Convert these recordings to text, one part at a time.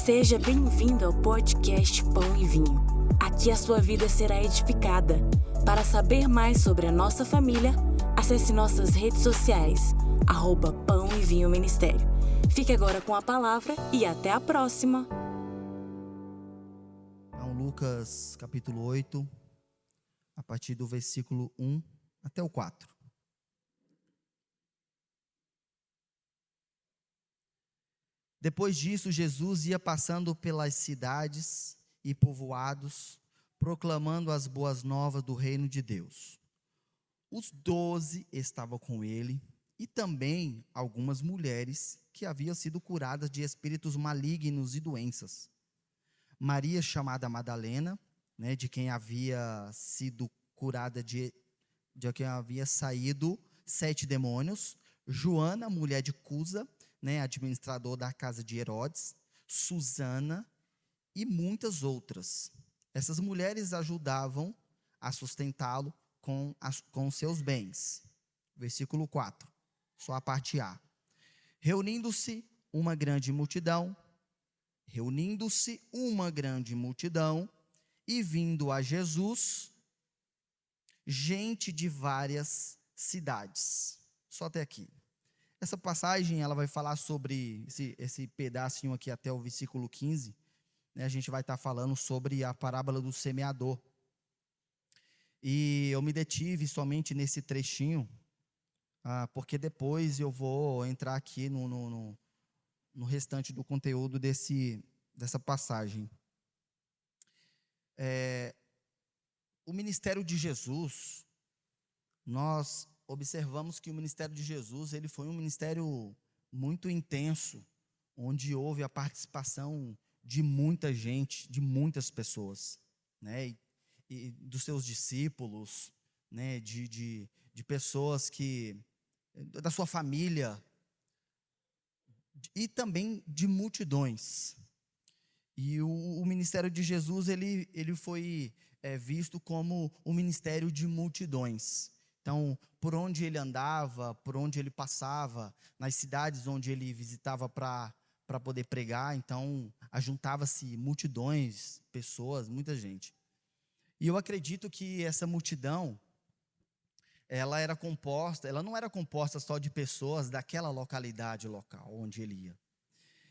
Seja bem-vindo ao podcast Pão e Vinho. Aqui a sua vida será edificada. Para saber mais sobre a nossa família, acesse nossas redes sociais, @Pão e Vinho Ministério. Fique agora com a palavra e até a próxima. Então, Lucas capítulo 8, a partir do versículo 1 até o 4. Depois disso, Jesus ia passando pelas cidades e povoados, proclamando as boas novas do reino de Deus. Os 12 estavam com ele, e também algumas mulheres que haviam sido curadas de espíritos malignos e doenças. Maria, chamada Madalena, de quem havia sido curada de quem havia saído 7 demônios. Joana, mulher de Cusa, administrador da casa de Herodes. Susana e muitas outras. Essas mulheres ajudavam a sustentá-lo com seus bens. Versículo 4, só a parte A. Reunindo-se uma grande multidão, e vindo a Jesus, gente de várias cidades. Só até aqui. Essa passagem, ela vai falar sobre esse pedacinho aqui até o versículo 15, a gente vai estar falando sobre a parábola do semeador. E eu me detive somente nesse trechinho, porque depois eu vou entrar aqui no restante do conteúdo dessa passagem. O ministério de Jesus, nós observamos que o ministério de Jesus, ele foi um ministério muito intenso, onde houve a participação de muita gente, de muitas pessoas, e dos seus discípulos, de pessoas da sua família, e também de multidões. E o ministério de Jesus, ele foi visto como um ministério de multidões. Então, por onde ele andava, por onde ele passava, nas cidades onde ele visitava para poder pregar, então, ajuntava-se multidões, pessoas, muita gente. E eu acredito que essa multidão, ela não era composta só de pessoas daquela localidade local onde ele ia.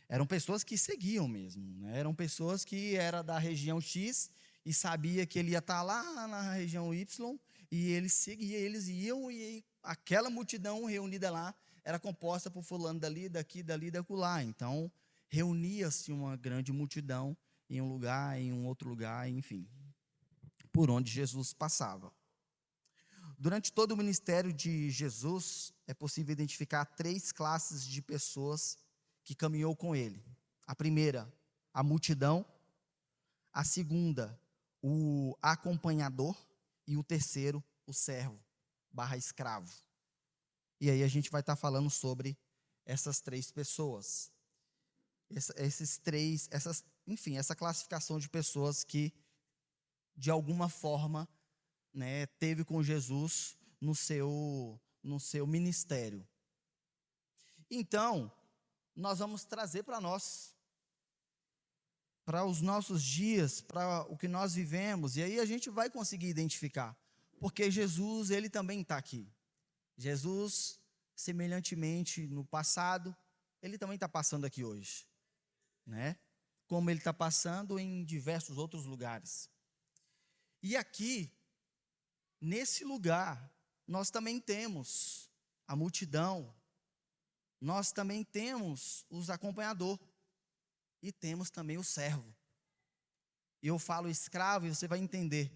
Eram pessoas que seguiam mesmo, eram pessoas que eram da região X e sabia que ele ia estar lá na região Y, e eles iam, e aquela multidão reunida lá era composta por fulano dali, daqui, dali, dacolá. Então, reunia-se uma grande multidão em um lugar, em um outro lugar, enfim, por onde Jesus passava. Durante todo o ministério de Jesus, é possível identificar 3 classes de pessoas que caminhou com ele. A primeira, a multidão. A segunda, o acompanhador. E o terceiro, o servo / escravo. E aí a gente vai estar falando sobre essas 3 pessoas. Essa classificação de pessoas que, de alguma forma, teve com Jesus no seu ministério. Então, nós vamos trazer para os nossos dias, para o que nós vivemos, e aí a gente vai conseguir identificar, porque Jesus, ele também está aqui. Jesus, semelhantemente no passado, ele também está passando aqui hoje, como ele está passando em diversos outros lugares. E aqui, nesse lugar, nós também temos a multidão, nós também temos os acompanhadores, e temos também o servo. E eu falo escravo, e você vai entender.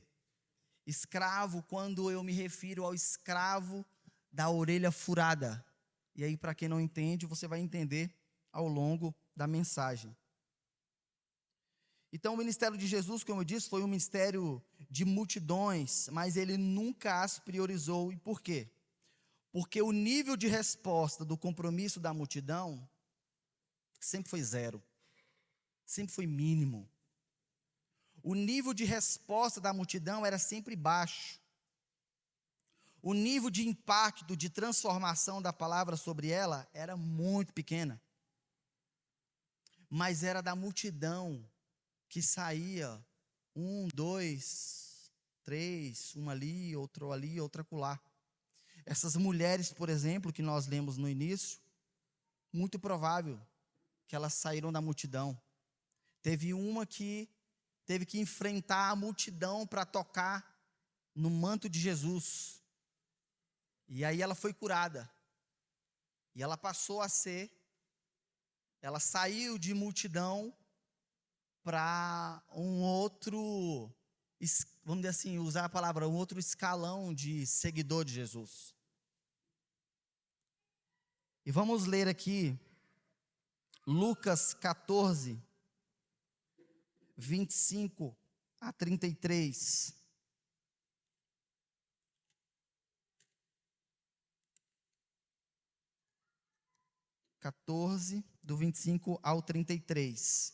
Escravo, quando eu me refiro ao escravo da orelha furada. E aí, para quem não entende, você vai entender ao longo da mensagem. Então, o ministério de Jesus, como eu disse, foi um ministério de multidões, mas ele nunca as priorizou. E por quê? Porque o nível de resposta do compromisso da multidão sempre foi 0. Sempre foi mínimo. O nível de resposta da multidão era sempre baixo. O nível de impacto, de transformação da palavra sobre ela era muito pequena. mas era da multidão que saía, 1, 2, 3, uma ali, outra acolá. Essas mulheres, por exemplo, que nós lemos no início, muito provável que elas saíram da multidão. Teve uma que teve que enfrentar a multidão para tocar no manto de Jesus. E aí ela foi curada. E ela passou a ser, ela saiu de multidão para um outro, vamos dizer assim, usar a palavra, um outro escalão de seguidor de Jesus. E vamos ler aqui Lucas 14, 25 a 33. Do 25 ao 33.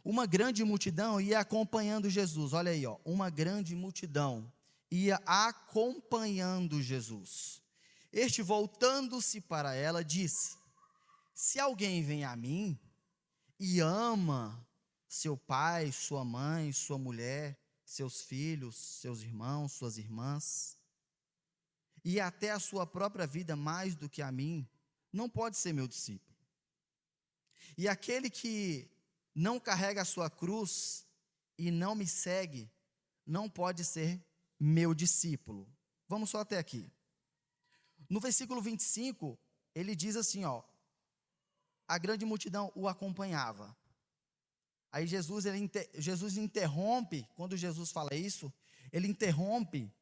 Uma grande multidão ia acompanhando Jesus. Olha aí, ó, uma grande multidão ia acompanhando Jesus. Este, voltando-se para ela, disse: se alguém vem a mim e ama seu pai, sua mãe, sua mulher, seus filhos, seus irmãos, suas irmãs, e até a sua própria vida mais do que a mim, não pode ser meu discípulo. E aquele que não carrega a sua cruz e não me segue, não pode ser meu discípulo. Vamos só até aqui. No versículo 25, ele diz assim, ó, a grande multidão o acompanhava. Aí Jesus interrompe, quando Jesus fala isso, ele interrompe,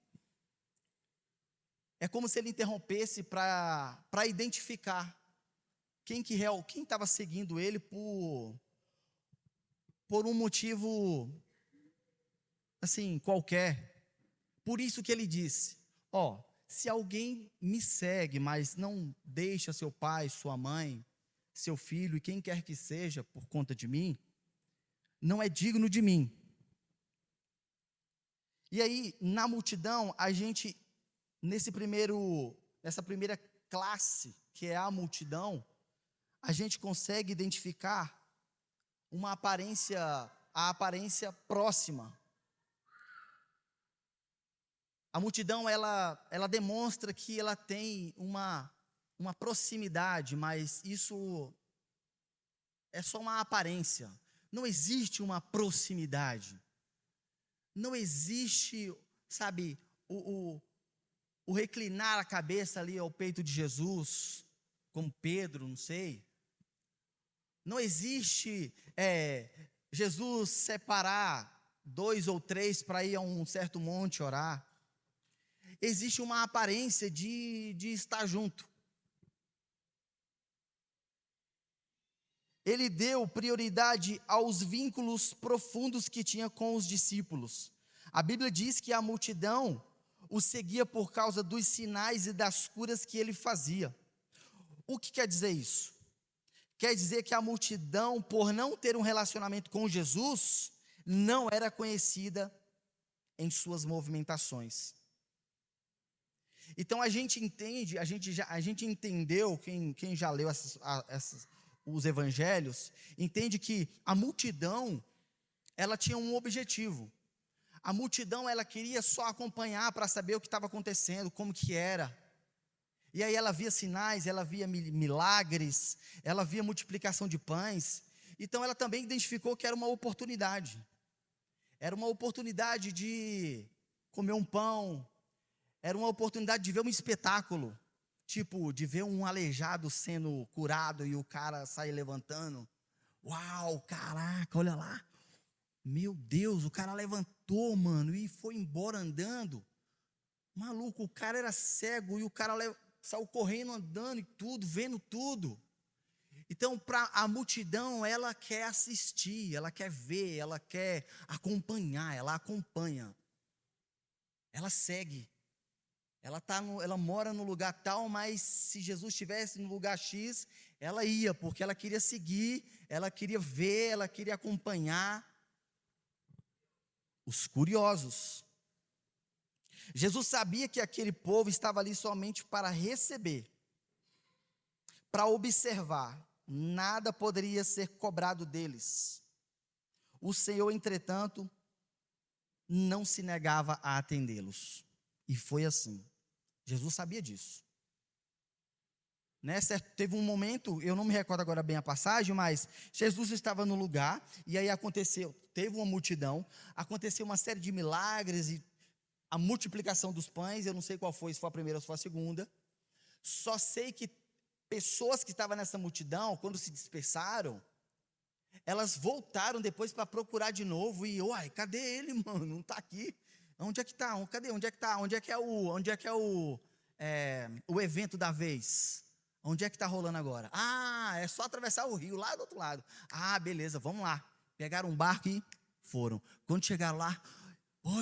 é como se ele interrompesse para identificar quem estava seguindo ele por um motivo, assim, qualquer. Por isso que ele disse, ó, se alguém me segue, mas não deixa seu pai, sua mãe, seu filho e quem quer que seja por conta de mim, não é digno de mim. E aí, na multidão, a gente, nessa primeira classe, que é a multidão, a gente consegue identificar a aparência próxima. A multidão, ela demonstra que ela tem uma proximidade, mas isso é só uma aparência. Não existe uma proximidade. Não existe, sabe, o reclinar a cabeça ali ao peito de Jesus, como Pedro, não sei. Não existe Jesus separar 2 ou 3 para ir a um certo monte orar. Existe uma aparência de estar junto. Ele deu prioridade aos vínculos profundos que tinha com os discípulos. A Bíblia diz que a multidão o seguia por causa dos sinais e das curas que ele fazia. O que quer dizer isso? Quer dizer que a multidão, por não ter um relacionamento com Jesus, não era conhecida em suas movimentações. Então a gente entende, a gente entendeu, quem já leu os evangelhos, entende que a multidão, ela tinha um objetivo. A multidão, ela queria só acompanhar para saber o que estava acontecendo, como que era. E aí ela via sinais, ela via milagres, ela via multiplicação de pães. Então ela também identificou que era uma oportunidade. Era uma oportunidade de comer um pão, era uma oportunidade de ver um espetáculo. Tipo, de ver um aleijado sendo curado e o cara sair levantando. Uau, caraca, olha lá. Meu Deus, o cara levantou, mano, e foi embora andando. Maluco, o cara era cego e o cara saiu correndo, andando e tudo, vendo tudo. Então, para a multidão, ela quer assistir, ela quer ver, ela quer acompanhar, ela acompanha. Ela segue. Ela mora no lugar tal, mas se Jesus estivesse no lugar X, ela ia, porque ela queria seguir, ela queria ver, ela queria acompanhar. Os curiosos. Jesus sabia que aquele povo estava ali somente para receber, para observar nada poderia ser cobrado deles. O Senhor, entretanto, não se negava a atendê-los. E foi assim. Jesus sabia disso. Teve um momento, eu não me recordo agora bem a passagem, mas Jesus estava no lugar, e aí teve uma multidão, aconteceu uma série de milagres, e a multiplicação dos pães, eu não sei qual foi, se foi a primeira ou se foi a segunda, só sei que pessoas que estavam nessa multidão, quando se dispersaram, elas voltaram depois para procurar de novo, e, uai, cadê ele, mano? Não está aqui. Onde é que está? Cadê? Onde é que está? Onde é que é o evento da vez? Onde é que está rolando agora? Ah, é só atravessar o rio, lá do outro lado. Ah, beleza, vamos lá. Pegaram um barco e foram. Quando chegaram lá,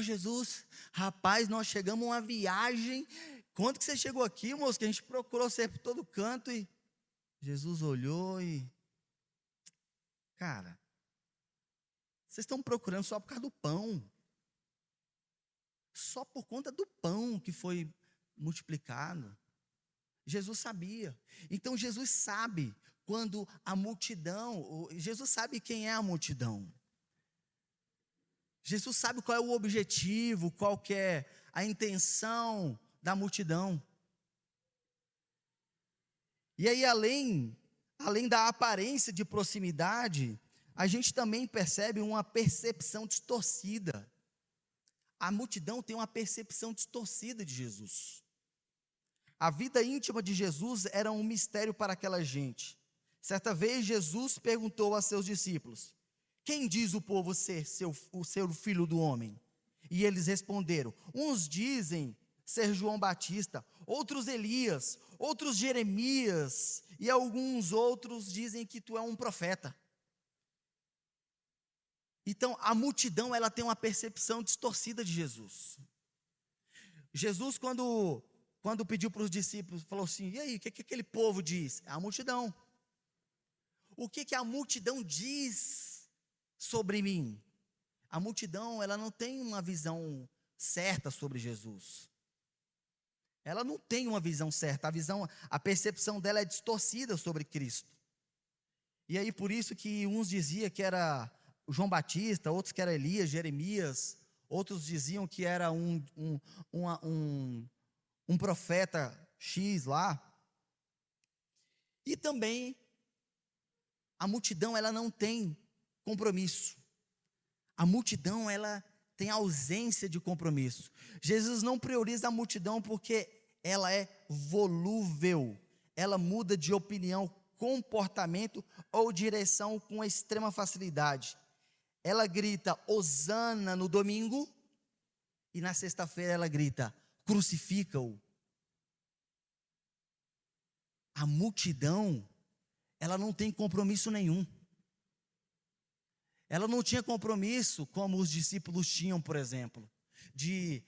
Jesus, rapaz, nós chegamos uma viagem. Quando que você chegou aqui, moço? Que a gente procurou você por todo canto. E Jesus olhou e... Cara, vocês estão procurando só por causa do pão. Só por conta do pão que foi multiplicado. Jesus sabia. Então Jesus sabe quando a multidão, Jesus sabe quem é a multidão. Jesus sabe qual é o objetivo, qual que é a intenção da multidão. E aí, além da aparência de proximidade, a gente também percebe uma percepção distorcida. A multidão tem uma percepção distorcida de Jesus. A vida íntima de Jesus era um mistério para aquela gente. Certa vez, Jesus perguntou a seus discípulos: quem diz o povo ser o seu filho do homem? E eles responderam: uns dizem ser João Batista, outros Elias, outros Jeremias, e alguns outros dizem que tu é um profeta. Então, a multidão, ela tem uma percepção distorcida de Jesus. Jesus, quando pediu para os discípulos, falou assim: e aí, o que aquele povo diz? A multidão. O que a multidão diz sobre mim? A multidão, ela não tem uma visão certa sobre Jesus. Ela não tem uma visão certa, a percepção dela é distorcida sobre Cristo. E aí, por isso que uns diziam que era João Batista, outros que era Elias, Jeremias, outros diziam que era um profeta X lá. E também, a multidão, ela não tem compromisso. A multidão, ela tem ausência de compromisso. Jesus não prioriza a multidão porque ela é volúvel. Ela muda de opinião, comportamento ou direção com extrema facilidade. Ela grita Hosana no domingo e na sexta-feira ela grita crucifica-o. A multidão, ela não tem compromisso nenhum. Ela não tinha compromisso como os discípulos tinham, por exemplo, de,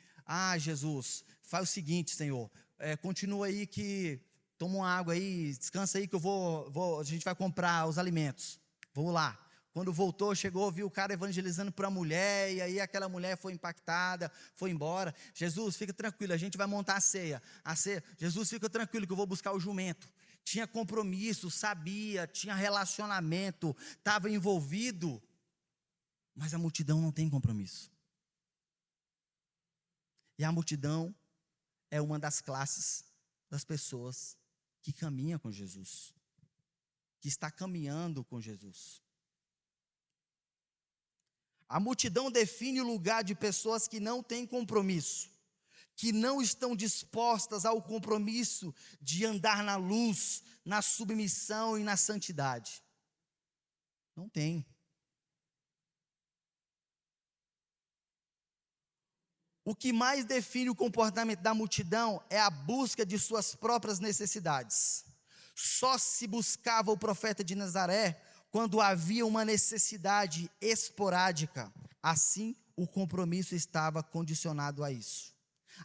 Jesus, faz o seguinte, Senhor, continua aí que, toma uma água aí, descansa aí que a gente vai comprar os alimentos, vamos lá. Quando voltou, chegou, viu o cara evangelizando para a mulher, e aí aquela mulher foi impactada, foi embora. Jesus, fica tranquilo, a gente vai montar a ceia. Jesus, fica tranquilo que eu vou buscar o jumento. Tinha compromisso, sabia, tinha relacionamento, estava envolvido. Mas a multidão não tem compromisso. E a multidão é uma das classes das pessoas que caminha com Jesus, que está caminhando com Jesus. A multidão define o lugar de pessoas que não têm compromisso, que não estão dispostas ao compromisso de andar na luz, na submissão e na santidade. Não tem. O que mais define o comportamento da multidão é a busca de suas próprias necessidades. Só se buscava o profeta de Nazaré quando havia uma necessidade esporádica. Assim, o compromisso estava condicionado a isso.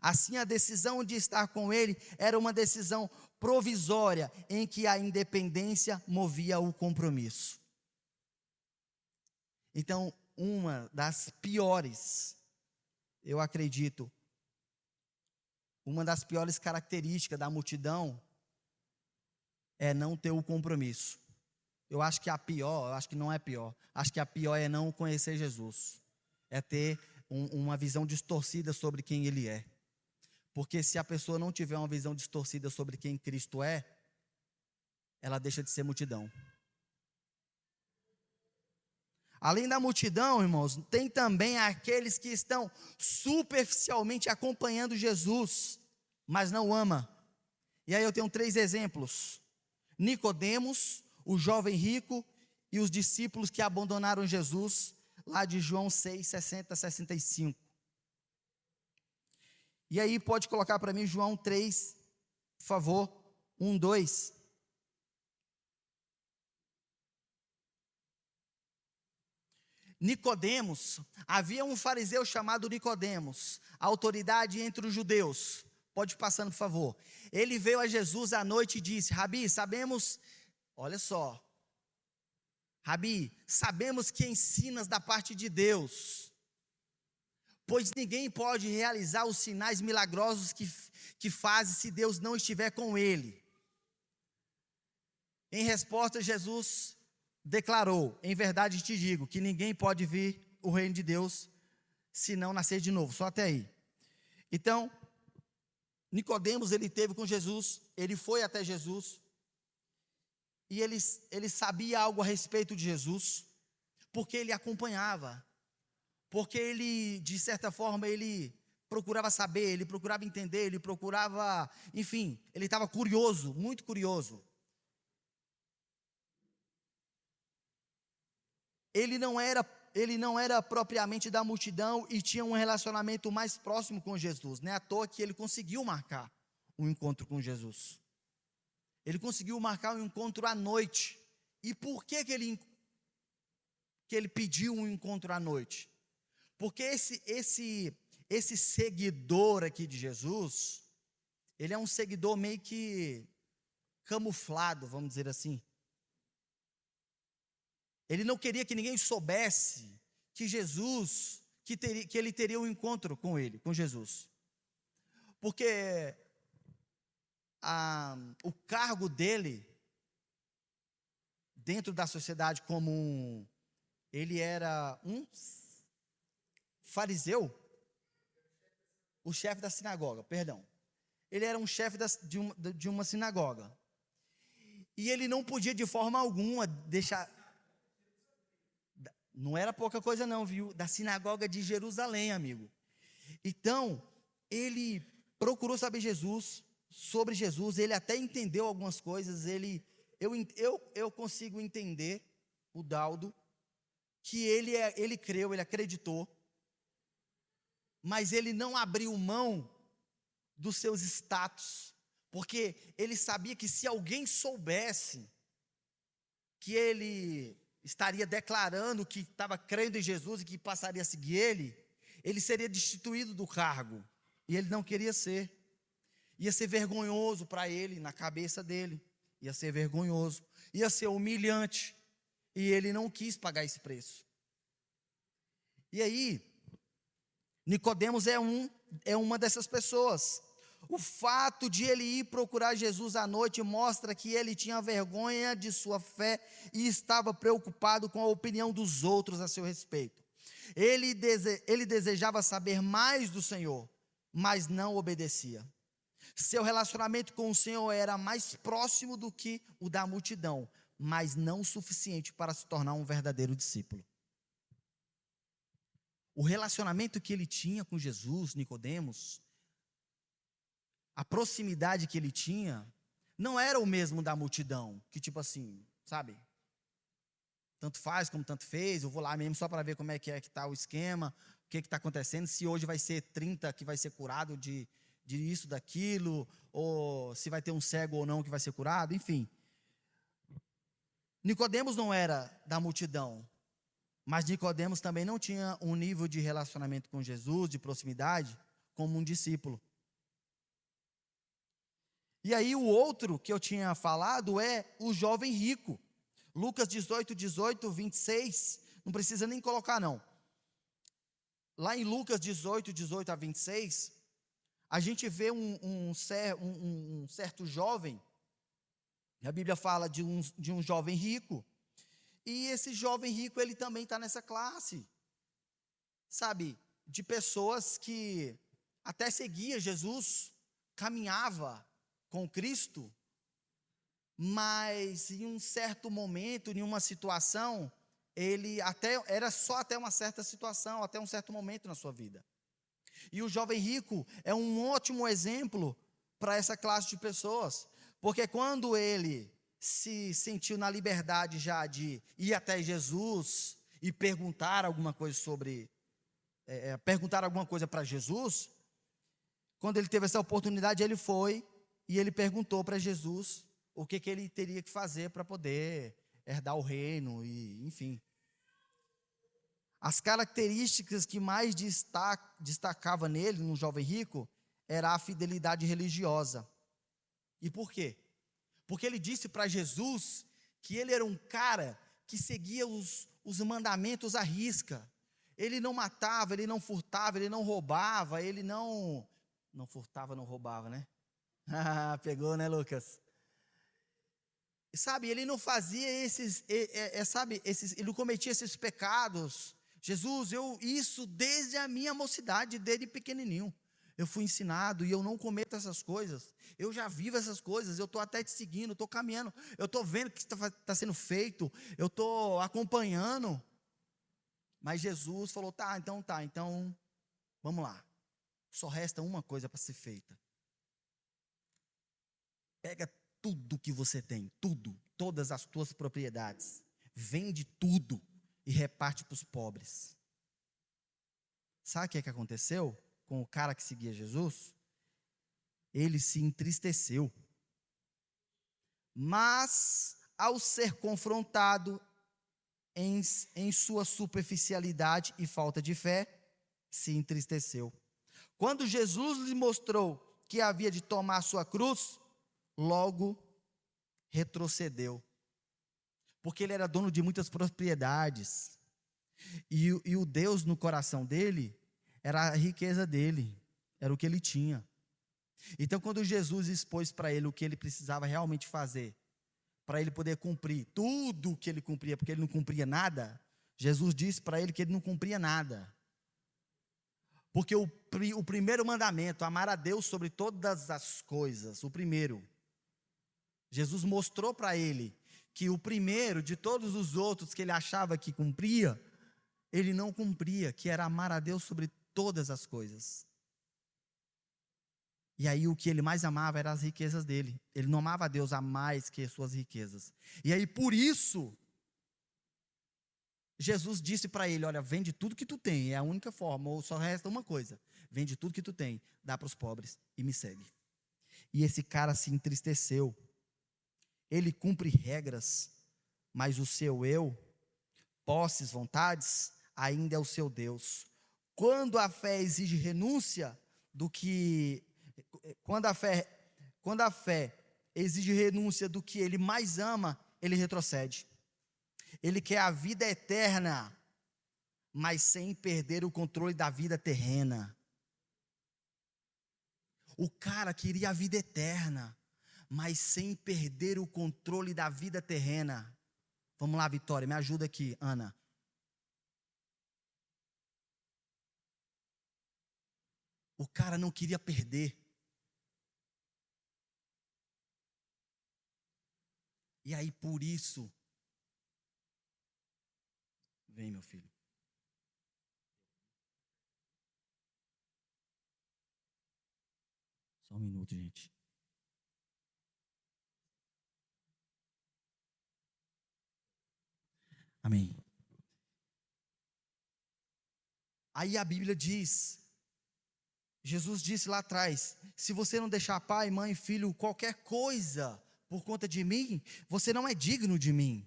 Assim, a decisão de estar com ele era uma decisão provisória, em que a independência movia o compromisso. Então, uma das piores, eu acredito, uma das piores características da multidão é não ter o compromisso. Eu acho que eu acho que não é pior. Acho que a pior é não conhecer Jesus. É ter uma visão distorcida sobre quem Ele é. Porque se a pessoa não tiver uma visão distorcida sobre quem Cristo é, ela deixa de ser multidão. Além da multidão, irmãos, tem também aqueles que estão superficialmente acompanhando Jesus, mas não ama. E aí eu tenho 3 exemplos: Nicodemos, o jovem rico, e os discípulos que abandonaram Jesus, lá de João 6, 60, 65. E aí pode colocar para mim João 3, por favor, 1, 2. Nicodemos, havia um fariseu chamado Nicodemos, autoridade entre os judeus. Pode ir passando, por favor. Ele veio a Jesus à noite e disse: Rabi, sabemos, olha só, Rabi, sabemos que ensinas da parte de Deus, pois ninguém pode realizar os sinais milagrosos que faz se Deus não estiver com ele. Em resposta, Jesus declarou: em verdade te digo, que ninguém pode vir o reino de Deus se não nascer de novo. Só até aí. Então, Nicodemos, ele esteve com Jesus, ele foi até Jesus, e ele sabia algo a respeito de Jesus, porque ele acompanhava, porque ele, de certa forma, ele procurava saber, ele procurava entender, ele procurava, enfim, ele estava curioso, muito curioso. Ele não era propriamente da multidão e tinha um relacionamento mais próximo com Jesus. Não é à toa que ele conseguiu marcar um encontro com Jesus. Ele conseguiu marcar um encontro à noite. E por que ele pediu um encontro à noite? Porque esse seguidor aqui de Jesus, ele é um seguidor meio que camuflado, vamos dizer assim. Ele não queria que ninguém soubesse que Jesus, que ele teria um encontro com ele, com Jesus. Porque o cargo dele, dentro da sociedade como ele era um fariseu, o chefe da sinagoga, perdão. Ele era um chefe de uma sinagoga. E ele não podia de forma alguma deixar... Não era pouca coisa não, viu? Da sinagoga de Jerusalém, amigo. Então, ele procurou saber sobre Jesus, ele até entendeu algumas coisas, eu consigo entender o Daldo, que ele creu, ele acreditou, mas ele não abriu mão dos seus status, porque ele sabia que se alguém soubesse que ele estaria declarando que estava crendo em Jesus e que passaria a seguir ele seria destituído do cargo, e ele não queria ser. Ia ser vergonhoso para ele, na cabeça dele, ia ser vergonhoso, ia ser humilhante, e ele não quis pagar esse preço. E aí, Nicodemos é uma dessas pessoas. O fato de ele ir procurar Jesus à noite mostra que ele tinha vergonha de sua fé e estava preocupado com a opinião dos outros a seu respeito. Ele desejava saber mais do Senhor, mas não obedecia. Seu relacionamento com o Senhor era mais próximo do que o da multidão, mas não o suficiente para se tornar um verdadeiro discípulo. O relacionamento que ele tinha com Jesus, Nicodemos, a proximidade que ele tinha, não era o mesmo da multidão, que tipo assim, sabe? Tanto faz como tanto fez, eu vou lá mesmo só para ver como é que está o esquema, o que está acontecendo, se hoje vai ser 30 que vai ser curado de isso, daquilo, ou se vai ter um cego ou não que vai ser curado, enfim. Nicodemos não era da multidão, mas Nicodemos também não tinha um nível de relacionamento com Jesus, de proximidade, como um discípulo. E aí o outro que eu tinha falado é o jovem rico. Lucas 18, 26, não precisa nem colocar não. Lá em Lucas 18, 18 a 26, a gente vê um certo jovem, a Bíblia fala de um jovem rico, E esse jovem rico, ele também está nessa classe, sabe, de pessoas que até seguia Jesus, caminhava com Cristo, mas em um certo momento, em uma situação, ele era só até uma certa situação, até um certo momento na sua vida. E o jovem rico é um ótimo exemplo para essa classe de pessoas, porque quando ele se sentiu na liberdade já de ir até Jesus e perguntar alguma coisa para Jesus, quando ele teve essa oportunidade, ele foi e ele perguntou para Jesus o que ele teria que fazer para poder herdar o reino, e enfim. As características que mais destacava nele, no jovem rico, era a fidelidade religiosa. E por quê? Porque ele disse para Jesus que ele era um cara que seguia os mandamentos à risca. Ele não matava, ele não furtava, ele não roubava, ele não furtava, não roubava, né? Pegou, né, Lucas? Sabe, ele não fazia ele não cometia esses pecados. Jesus, isso desde a minha mocidade, desde pequenininho, eu fui ensinado e eu não cometo essas coisas. Eu já vivo essas coisas, eu estou até te seguindo, estou caminhando, eu estou vendo o que está sendo feito, eu estou acompanhando. Mas Jesus falou, então, vamos lá. Só resta uma coisa para ser feita. Pega tudo que você tem, tudo, todas as tuas propriedades, vende tudo e reparte para os pobres. Sabe o que aconteceu com o cara que seguia Jesus? Ele se entristeceu, mas ao ser confrontado em sua superficialidade e falta de fé, se entristeceu. Quando Jesus lhe mostrou que havia de tomar sua cruz, logo retrocedeu, porque ele era dono de muitas propriedades, e o Deus no coração dele era a riqueza dele, era o que ele tinha. Então, quando Jesus expôs para ele o que ele precisava realmente fazer, para ele poder cumprir tudo o que ele cumpria, porque ele não cumpria nada, Jesus disse para ele que ele não cumpria nada. Porque o primeiro mandamento, amar a Deus sobre todas as coisas, o primeiro, Jesus mostrou para ele que o primeiro de todos os outros que ele achava que cumpria, ele não cumpria, que era amar a Deus sobre todas as coisas. E aí o que ele mais amava eram as riquezas dele. Ele não amava a Deus a mais que as suas riquezas. E aí por isso, Jesus disse para ele, olha, vende tudo que tu tem, é a única forma, ou só resta uma coisa, vende tudo que tu tem, dá para os pobres e me segue. E esse cara se entristeceu. Ele cumpre regras, mas o seu eu, posses, vontades, ainda é o seu Deus. Quando a fé exige renúncia quando a fé exige renúncia do que ele mais ama, ele retrocede. Ele quer a vida eterna, mas sem perder o controle da vida terrena. O cara queria a vida eterna, mas sem perder o controle da vida terrena. Vamos lá, Vitória, me ajuda aqui, Ana. O cara não queria perder. E aí, por isso, vem, meu filho. Só um minuto, gente. Amém. Aí a Bíblia diz, Jesus disse lá atrás, se você não deixar pai, mãe, filho, qualquer coisa por conta de mim, você não é digno de mim.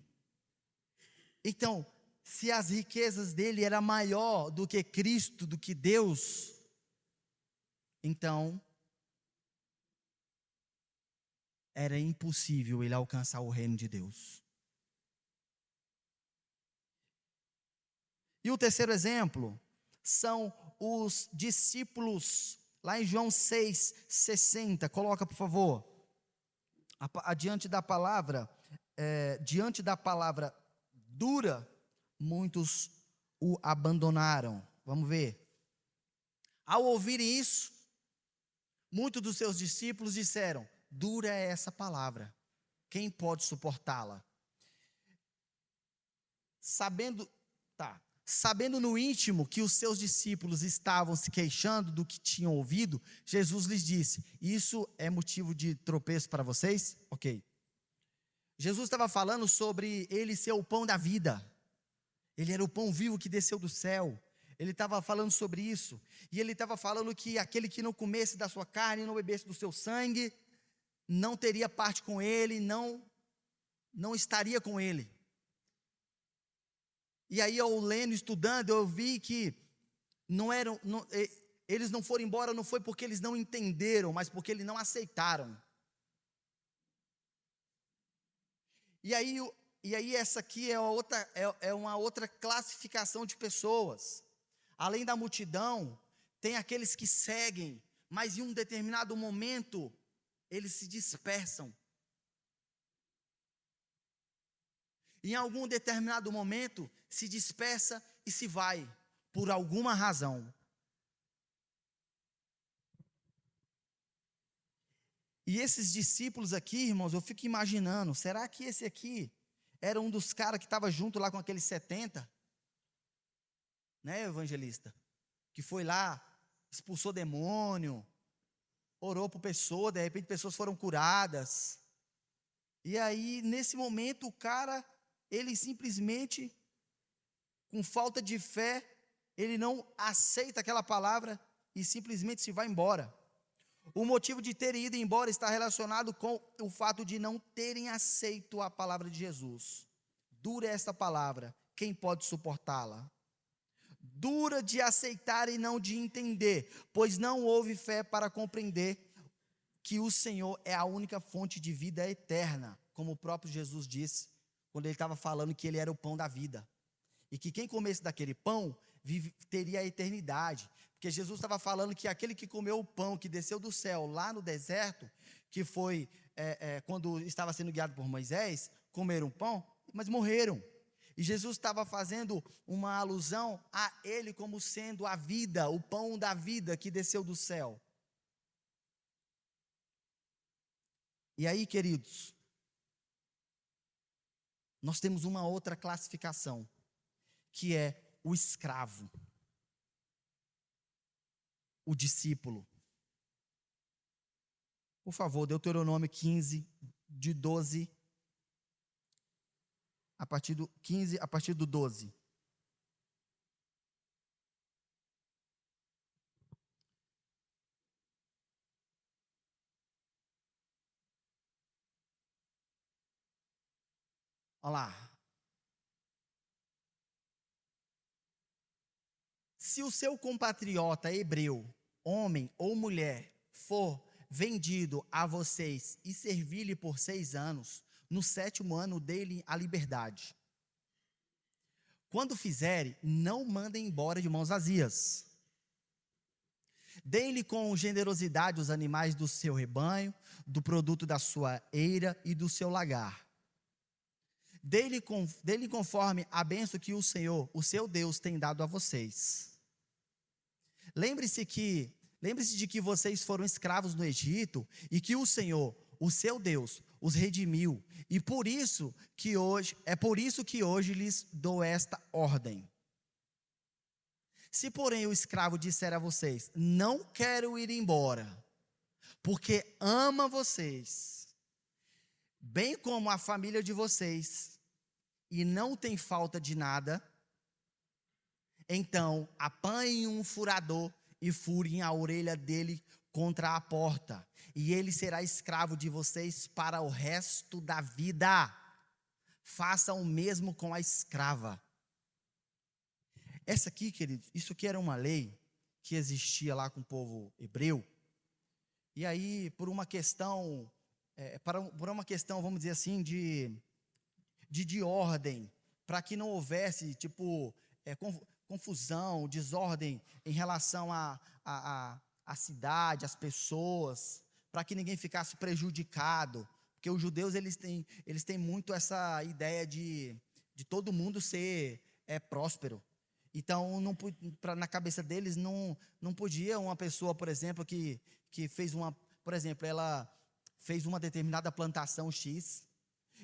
Então, se as riquezas dele eram maior do que Cristo, do que Deus, então era impossível ele alcançar o reino de Deus. E o terceiro exemplo são os discípulos, lá em João 6,60, coloca por favor, diante da palavra dura, muitos o abandonaram. Vamos ver. Ao ouvirem isso, muitos dos seus discípulos disseram: dura é essa palavra, quem pode suportá-la? Sabendo no íntimo que os seus discípulos estavam se queixando do que tinham ouvido, Jesus lhes disse: isso é motivo de tropeço para vocês? Ok. Jesus estava falando sobre ele ser o pão da vida. Ele era o pão vivo que desceu do céu. Ele estava falando sobre isso. E ele estava falando que aquele que não comesse da sua carne, não bebesse do seu sangue, não teria parte com ele, não estaria com ele. E aí, eu lendo, estudando, eu vi que eles não foram embora, não foi porque eles não entenderam, mas porque eles não aceitaram. E aí essa aqui é uma outra classificação de pessoas. Além da multidão, tem aqueles que seguem, mas em um determinado momento, eles se dispersam. Em algum determinado momento, se dispersa e se vai, por alguma razão. E esses discípulos aqui, irmãos, eu fico imaginando, será que esse aqui era um dos caras que estava junto lá com aqueles 70? Né, evangelista? Que foi lá, expulsou demônio, orou por pessoas, de repente pessoas foram curadas. E aí, nesse momento, o cara, ele simplesmente, com falta de fé, ele não aceita aquela palavra e simplesmente se vai embora. O motivo de terem ido embora está relacionado com o fato de não terem aceito a palavra de Jesus. Dura esta palavra, quem pode suportá-la? Dura de aceitar e não de entender, pois não houve fé para compreender que o Senhor é a única fonte de vida eterna, como o próprio Jesus disse, quando ele estava falando que ele era o pão da vida, e que quem comesse daquele pão teria a eternidade, porque Jesus estava falando que aquele que comeu o pão que desceu do céu lá no deserto, que foi quando estava sendo guiado por Moisés, comeram pão, mas morreram. E Jesus estava fazendo uma alusão a ele como sendo a vida, o pão da vida que desceu do céu. E aí, queridos, nós temos uma outra classificação, que é o escravo, o discípulo. Por favor, Deuteronômio 15, de 12, a partir do 15, a partir do 12. Olha lá. Se o seu compatriota hebreu, homem ou mulher, for vendido a vocês e servir-lhe por 6 anos, no 7º ano dê-lhe a liberdade. Quando fizerem, não mandem embora de mãos vazias. Deem-lhe com generosidade os animais do seu rebanho, do produto da sua eira e do seu lagar. Dê-lhe conforme a bênção que o Senhor, o seu Deus, tem dado a vocês. Lembre-se de que vocês foram escravos no Egito e que o Senhor, o seu Deus, os redimiu. E por isso que hoje lhes dou esta ordem. Se, porém, o escravo disser a vocês: não quero ir embora, porque ama vocês, bem como a família de vocês, e não tem falta de nada, então apanhem um furador e furem a orelha dele contra a porta, e ele será escravo de vocês para o resto da vida. Façam o mesmo com a escrava. Essa aqui, queridos, isso aqui era uma lei que existia lá com o povo hebreu. E aí, por uma questão, vamos dizer assim, de ordem, para que não houvesse, confusão, desordem em relação à cidade, às pessoas, para que ninguém ficasse prejudicado, porque os judeus eles têm muito essa ideia de de todo mundo ser próspero. Então, na cabeça deles, não podia uma pessoa, por exemplo, que fez por exemplo, ela fez uma determinada plantação X,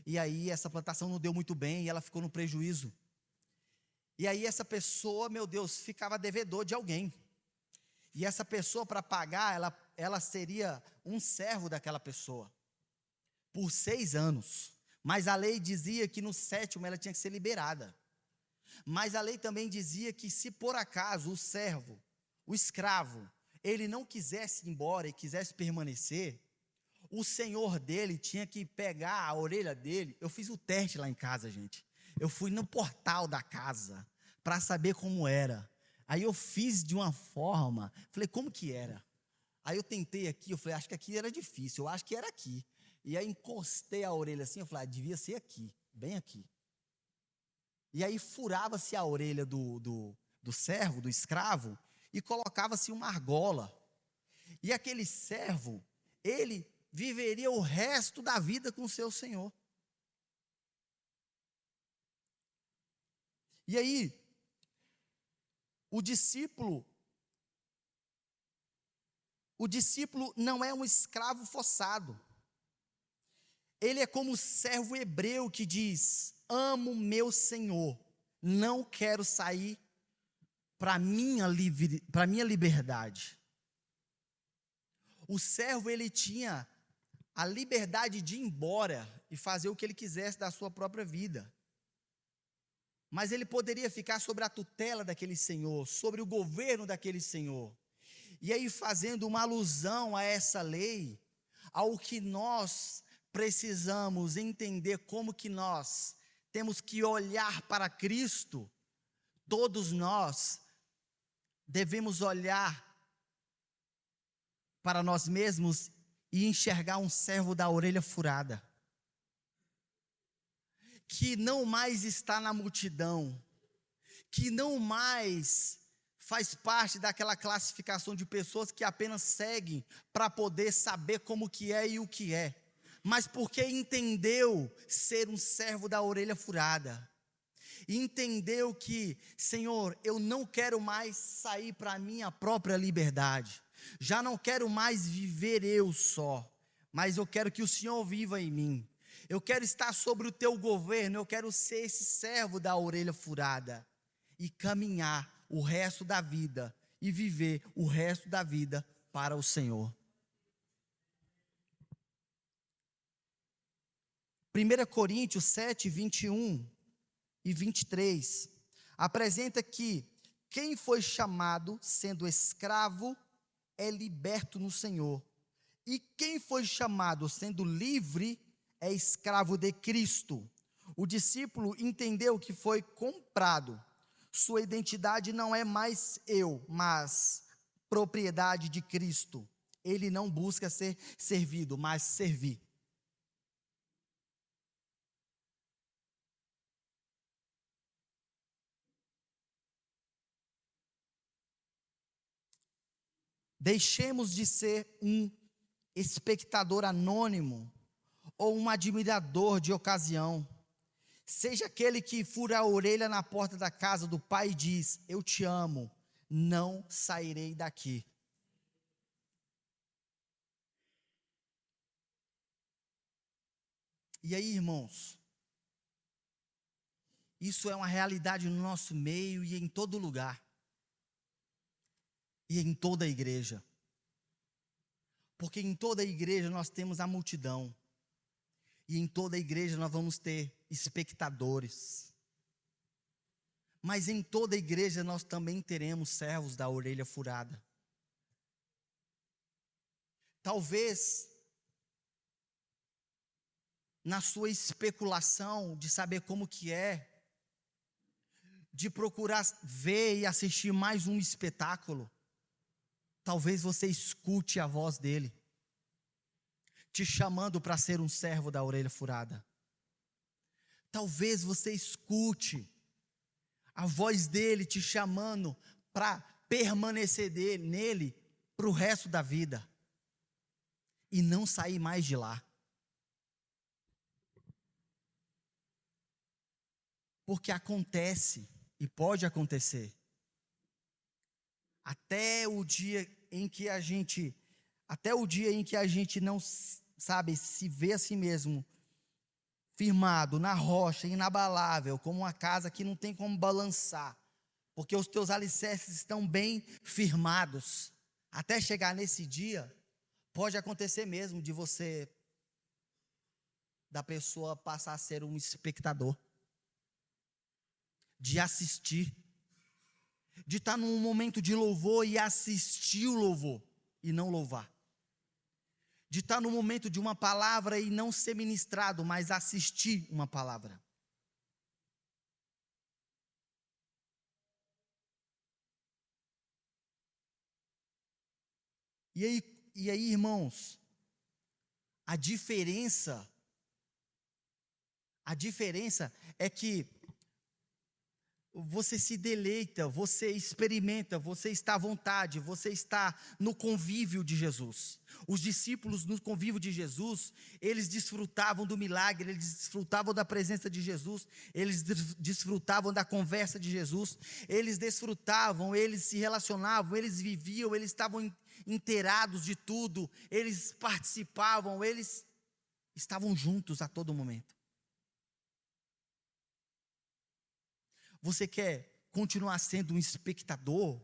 e aí essa plantação não deu muito bem, e ela ficou no prejuízo. E aí essa pessoa, meu Deus, ficava devedor de alguém. E essa pessoa, para pagar, ela seria um servo daquela pessoa, por 6 anos. Mas a lei dizia que no 7º ela tinha que ser liberada. Mas a lei também dizia que se por acaso o servo, o escravo, ele não quisesse ir embora e quisesse permanecer, o senhor dele tinha que pegar a orelha dele. Eu fiz o teste lá em casa, gente. Eu fui no portal da casa para saber como era. Aí eu fiz de uma forma, falei, como que era? Aí eu tentei aqui, eu falei, acho que aqui era difícil, eu acho que era aqui. E aí encostei a orelha assim, eu falei, devia ser aqui, bem aqui. E aí furava-se a orelha do servo, do escravo, e colocava-se uma argola. E aquele servo, ele viveria o resto da vida com o seu senhor. E aí, o discípulo não é um escravo forçado. Ele é como o servo hebreu que diz: amo meu Senhor, não quero sair para minha liberdade. O servo, ele tinha a liberdade de ir embora e fazer o que ele quisesse da sua própria vida. Mas ele poderia ficar sobre a tutela daquele senhor, sobre o governo daquele senhor. E aí, fazendo uma alusão a essa lei, ao que nós precisamos entender, como que nós temos que olhar para Cristo, todos nós devemos olhar para nós mesmos e enxergar um servo da orelha furada, que não mais está na multidão, que não mais faz parte daquela classificação de pessoas que apenas seguem para poder saber como que é e o que é, mas porque entendeu ser um servo da orelha furada, e entendeu que, Senhor, eu não quero mais sair para a minha própria liberdade, já não quero mais viver eu só, mas eu quero que o Senhor viva em mim. Eu quero estar sobre o teu governo, eu quero ser esse servo da orelha furada e caminhar o resto da vida e viver o resto da vida para o Senhor. 1 Coríntios 7, 21 e 23 apresenta que quem foi chamado sendo escravo é liberto no Senhor, e quem foi chamado sendo livre é escravo de Cristo. O discípulo entendeu que foi comprado. Sua identidade não é mais eu, mas propriedade de Cristo. Ele não busca ser servido, mas servir. Deixemos de ser um espectador anônimo ou um admirador de ocasião. Seja aquele que fura a orelha na porta da casa do pai e diz: eu te amo, não sairei daqui. E aí, irmãos, isso é uma realidade no nosso meio e em todo lugar, e em toda a igreja, porque em toda a igreja nós temos a multidão, e em toda a igreja nós vamos ter espectadores, mas em toda a igreja nós também teremos servos da orelha furada. Talvez, na sua especulação de saber como que é, de procurar ver e assistir mais um espetáculo, talvez você escute a voz dele, te chamando para ser um servo da orelha furada. Talvez você escute a voz dele te chamando para permanecer nele para o resto da vida e não sair mais de lá. Porque acontece e pode acontecer. Até o dia em que a gente não, sabe, se vê a si mesmo firmado na rocha, inabalável, como uma casa que não tem como balançar, porque os teus alicerces estão bem firmados. Até chegar nesse dia, pode acontecer mesmo da pessoa passar a ser um espectador, de assistir, de estar num momento de louvor e assistir o louvor e não louvar, de estar no momento de uma palavra e não ser ministrado, mas assistir uma palavra. E aí, irmãos, a diferença é que você se deleita, você experimenta, você está à vontade, você está no convívio de Jesus. Os discípulos no convívio de Jesus, eles desfrutavam do milagre, eles desfrutavam da presença de Jesus, eles desfrutavam da conversa de Jesus, eles desfrutavam, eles se relacionavam, eles viviam, eles estavam inteirados de tudo, eles participavam, eles estavam juntos a todo momento. Você quer continuar sendo um espectador?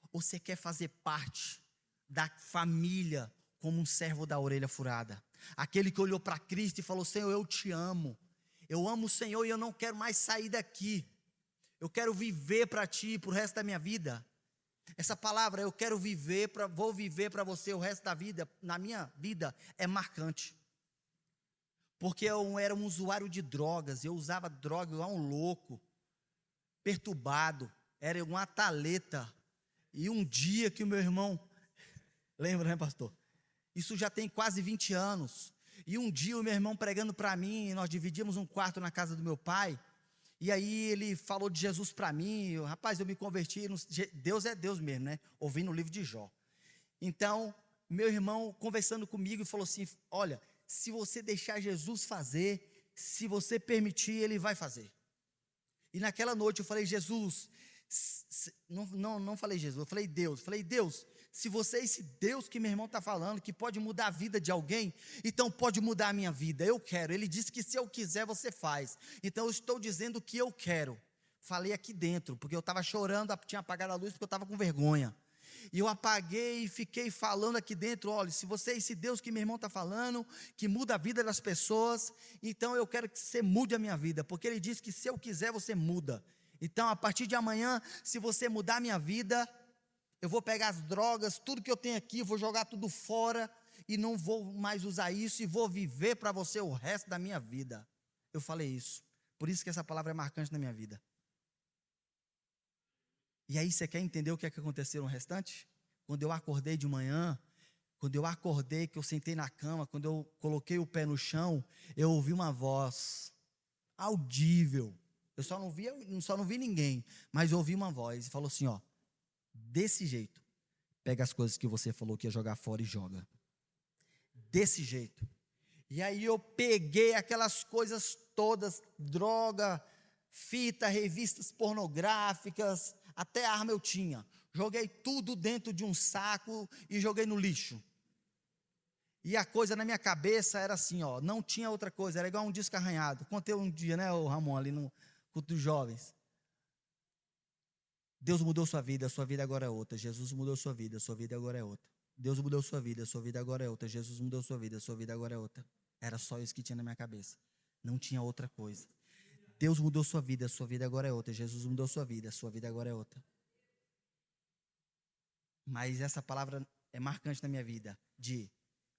Ou você quer fazer parte da família como um servo da orelha furada? Aquele que olhou para Cristo e falou: Senhor, eu te amo. Eu amo o Senhor e eu não quero mais sair daqui. Eu quero viver para Ti para o resto da minha vida. Essa palavra, eu quero viver, vou viver para você o resto da vida, na minha vida, é marcante. Porque eu era um usuário de drogas, eu usava droga igual um louco, perturbado, era um ataleta. E um dia que o meu irmão, lembra, né, pastor? Isso já tem quase 20 anos. E um dia o meu irmão pregando para mim, nós dividimos um quarto na casa do meu pai, e aí ele falou de Jesus para mim. Rapaz, eu me converti, Deus é Deus mesmo, né? Ouvindo o livro de Jó. Então, meu irmão conversando comigo e falou assim: olha, se você deixar Jesus fazer, se você permitir, Ele vai fazer. E naquela noite eu falei: Jesus, não falei Jesus, eu falei Deus, se você é esse Deus que meu irmão está falando, que pode mudar a vida de alguém, então pode mudar a minha vida, eu quero. Ele disse que se eu quiser você faz, então eu estou dizendo que eu quero. Falei aqui dentro, porque eu estava chorando, tinha apagado a luz porque eu estava com vergonha. E eu apaguei e fiquei falando aqui dentro: olha, se você é esse Deus que meu irmão está falando, que muda a vida das pessoas, então eu quero que você mude a minha vida, porque Ele disse que se eu quiser você muda. Então a partir de amanhã, se você mudar a minha vida, eu vou pegar as drogas, tudo que eu tenho aqui, vou jogar tudo fora, e não vou mais usar isso, e vou viver para você o resto da minha vida. Eu falei isso, por isso que essa palavra é marcante na minha vida. E aí você quer entender o que é que aconteceu no restante? Quando eu acordei de manhã, quando eu acordei, que eu sentei na cama, quando eu coloquei o pé no chão, eu ouvi uma voz audível. Eu só não vi ninguém, mas eu ouvi uma voz e falou assim: ó, desse jeito, pega as coisas que você falou que ia jogar fora e joga. Desse jeito. E aí eu peguei aquelas coisas todas, droga, fita, revistas pornográficas, até arma eu tinha. Joguei tudo dentro de um saco e joguei no lixo. E a coisa na minha cabeça era assim, ó, não tinha outra coisa, era igual um disco arranhado. Contei um dia, né, o Ramon, ali no culto dos jovens. Deus mudou sua vida agora é outra. Jesus mudou sua vida agora é outra. Deus mudou sua vida agora é outra. Jesus mudou sua vida agora é outra. Era só isso que tinha na minha cabeça. Não tinha outra coisa. Deus mudou sua vida agora é outra. Jesus mudou sua vida agora é outra. Mas essa palavra é marcante na minha vida, de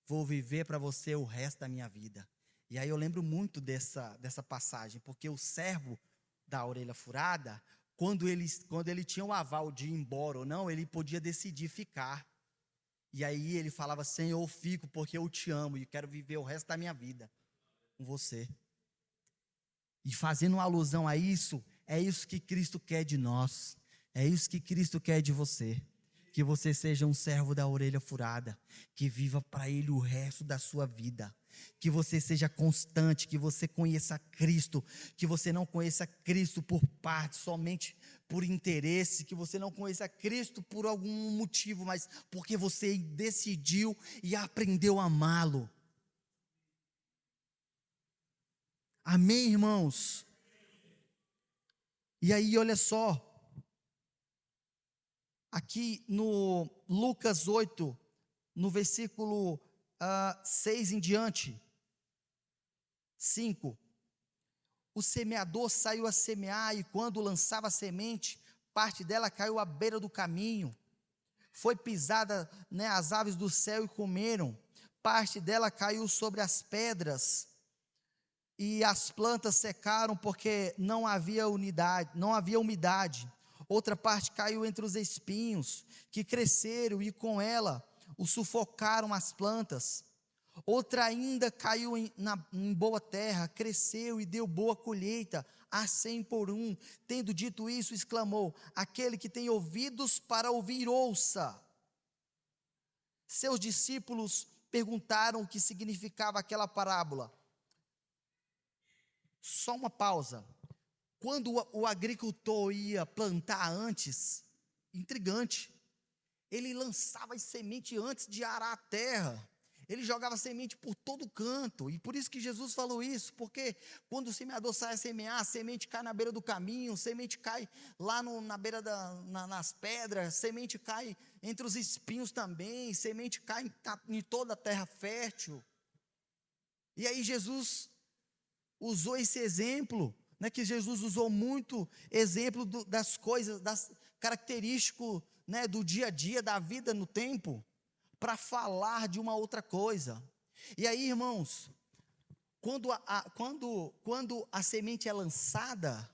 vou viver para você o resto da minha vida. E aí eu lembro muito dessa passagem, porque o servo da orelha furada, quando ele tinha o aval de ir embora ou não, ele podia decidir ficar. E aí ele falava: Senhor, eu fico porque eu te amo e quero viver o resto da minha vida com você. E fazendo uma alusão a isso, é isso que Cristo quer de nós, é isso que Cristo quer de você. que você seja um servo da orelha furada, que viva para Ele o resto da sua vida. Que você seja constante, que você conheça Cristo, que você não conheça Cristo por parte, somente por interesse, que você não conheça Cristo por algum motivo, mas porque você decidiu e aprendeu a amá-lo. Amém, irmãos? E aí, olha só, aqui no Lucas 8, no versículo 6 em diante, 5, o semeador saiu a semear, e quando lançava a semente, parte dela caiu à beira do caminho, foi pisada, né, as aves do céu e comeram, parte dela caiu sobre as pedras, e as plantas secaram porque não havia umidade. Outra parte caiu entre os espinhos, que cresceram e com ela o sufocaram as plantas. Outra ainda caiu em boa terra, cresceu e deu boa colheita, a 100 por um. Tendo dito isso, exclamou: aquele que tem ouvidos para ouvir, ouça. Seus discípulos perguntaram o que significava aquela parábola. Só uma pausa. Quando o agricultor ia plantar antes, intrigante, ele lançava a semente antes de arar a terra, ele jogava semente por todo canto, e por isso que Jesus falou isso, porque quando o semeador sai a semear, a semente cai na beira do caminho, semente cai lá na beira nas pedras, semente cai entre os espinhos também, semente cai em toda a terra fértil. E aí Jesus usou esse exemplo, né, que Jesus usou muito exemplo das coisas, das características, né, do dia a dia, da vida no tempo, para falar de uma outra coisa. E aí, irmãos, quando a semente é lançada,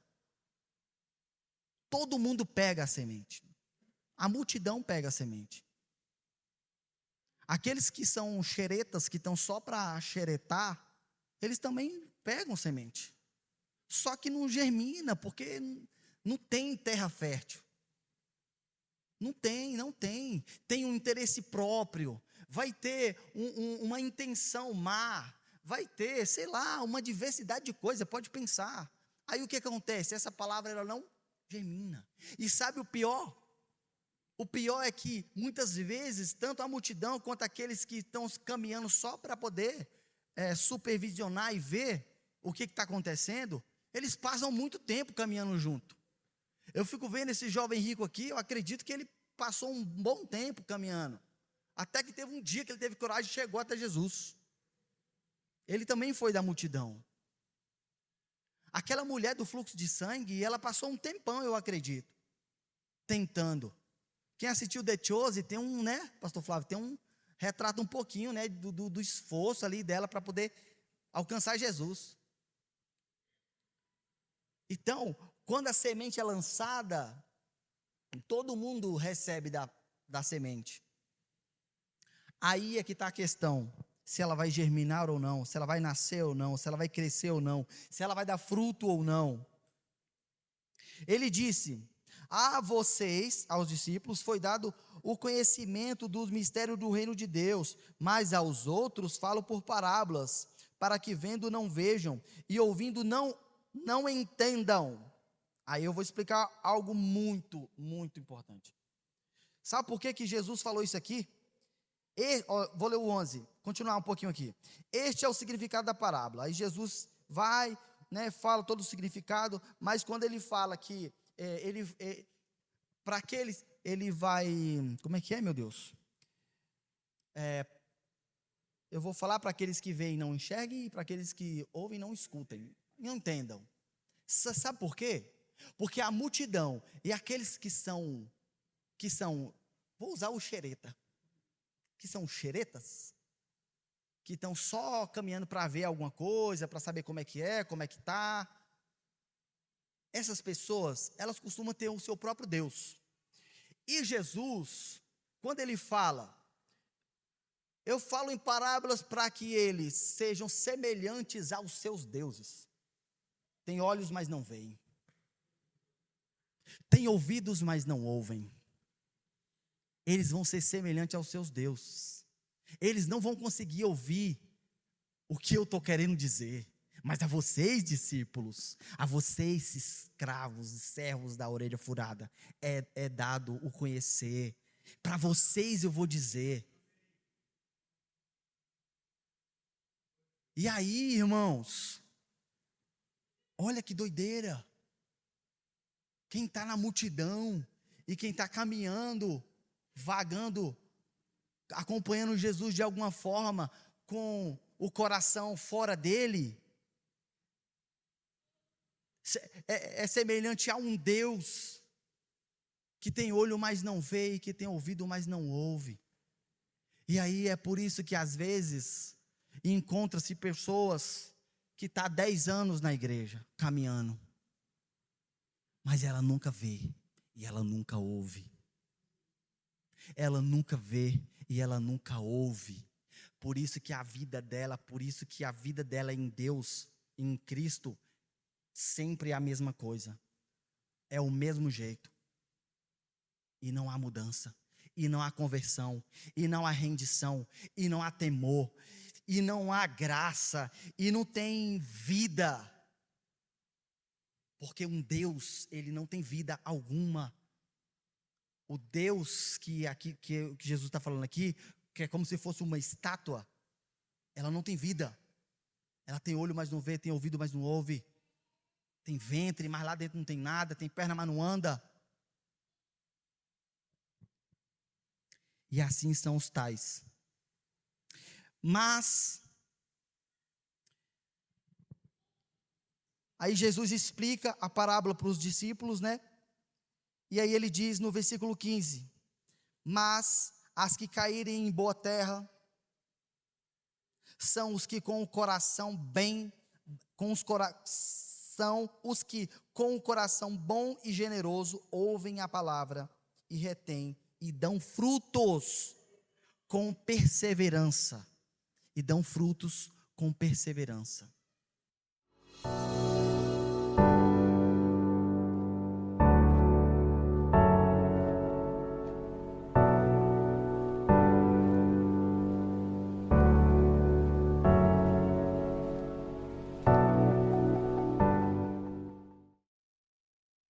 todo mundo pega a semente, a multidão pega a semente. Aqueles que são xeretas, que estão só para xeretar, eles também pegam semente, só que não germina, porque não tem terra fértil, não tem um interesse próprio, vai ter uma intenção má, vai ter, sei lá, uma diversidade de coisas, pode pensar. Aí o que acontece? Essa palavra ela não germina, e sabe o pior? O pior é que muitas vezes, tanto a multidão quanto aqueles que estão caminhando só para poder supervisionar e ver o que está acontecendo, eles passam muito tempo caminhando junto. Eu fico vendo esse jovem rico aqui, eu acredito que ele passou um bom tempo caminhando, até que teve um dia que ele teve coragem e chegou até Jesus. Ele também foi da multidão. Aquela mulher do fluxo de sangue, ela passou um tempão, eu acredito, tentando. Quem assistiu The Chosen tem né, pastor Flávio, tem retrata um pouquinho, né, do esforço ali dela para poder alcançar Jesus. Então, quando a semente é lançada, todo mundo recebe da semente. Aí é que está a questão, se ela vai germinar ou não, se ela vai nascer ou não, se ela vai crescer ou não, se ela vai dar fruto ou não. Ele disse: a vocês, aos discípulos, foi dado o conhecimento dos mistérios do reino de Deus, mas aos outros falo por parábolas, para que vendo não vejam, e ouvindo não entendam. Aí eu vou explicar algo muito, muito importante. Sabe por que Jesus falou isso aqui? Vou ler o 11, continuar um pouquinho aqui. Este é o significado da parábola. Aí Jesus vai, né, fala todo o significado, mas quando ele fala que para aqueles, ele vai, como é que é, meu Deus? Eu vou falar para aqueles que veem e não enxerguem, e para aqueles que ouvem e não escutem, não entendam. Sabe por quê? Porque a multidão e aqueles que são, vou usar o xereta, que são xeretas, que estão só caminhando para ver alguma coisa, para saber como é que está. Essas pessoas, elas costumam ter o seu próprio Deus. E Jesus, quando ele fala, eu falo em parábolas para que eles sejam semelhantes aos seus deuses. Tem olhos, mas não veem. Tem ouvidos, mas não ouvem. eles vão ser semelhantes aos seus deuses. Eles não vão conseguir ouvir o que eu estou querendo dizer. Mas a vocês, discípulos, a vocês, escravos e servos da orelha furada, é dado o conhecer. Para vocês eu vou dizer. E aí, irmãos, olha que doideira. Quem está na multidão e quem está caminhando, vagando, acompanhando Jesus de alguma forma, com o coração fora dele, é semelhante a um Deus que tem olho, mas não vê, e que tem ouvido, mas não ouve. E aí é por isso que às vezes encontra-se pessoas que estão há 10 anos na igreja, caminhando, mas ela nunca vê e ela nunca ouve. Ela nunca vê e ela nunca ouve. Por isso que a vida dela em Deus, em Cristo, sempre é a mesma coisa. É o mesmo jeito. E não há mudança, e não há conversão, e não há rendição, e não há temor, e não há graça, e não tem vida. Porque um Deus, ele não tem vida alguma. O Deus que Jesus está falando aqui, que é como se fosse uma estátua, ela não tem vida. Ela tem olho, mas não vê, tem ouvido, mas não ouve. Tem ventre, mas lá dentro não tem nada, tem perna, mas não anda. E assim são os tais. Mas aí Jesus explica a parábola para os discípulos, né? E aí ele diz no versículo 15: mas as que caírem em boa terra são os que com o coração bom e generoso ouvem a palavra e retêm e dão frutos com perseverança.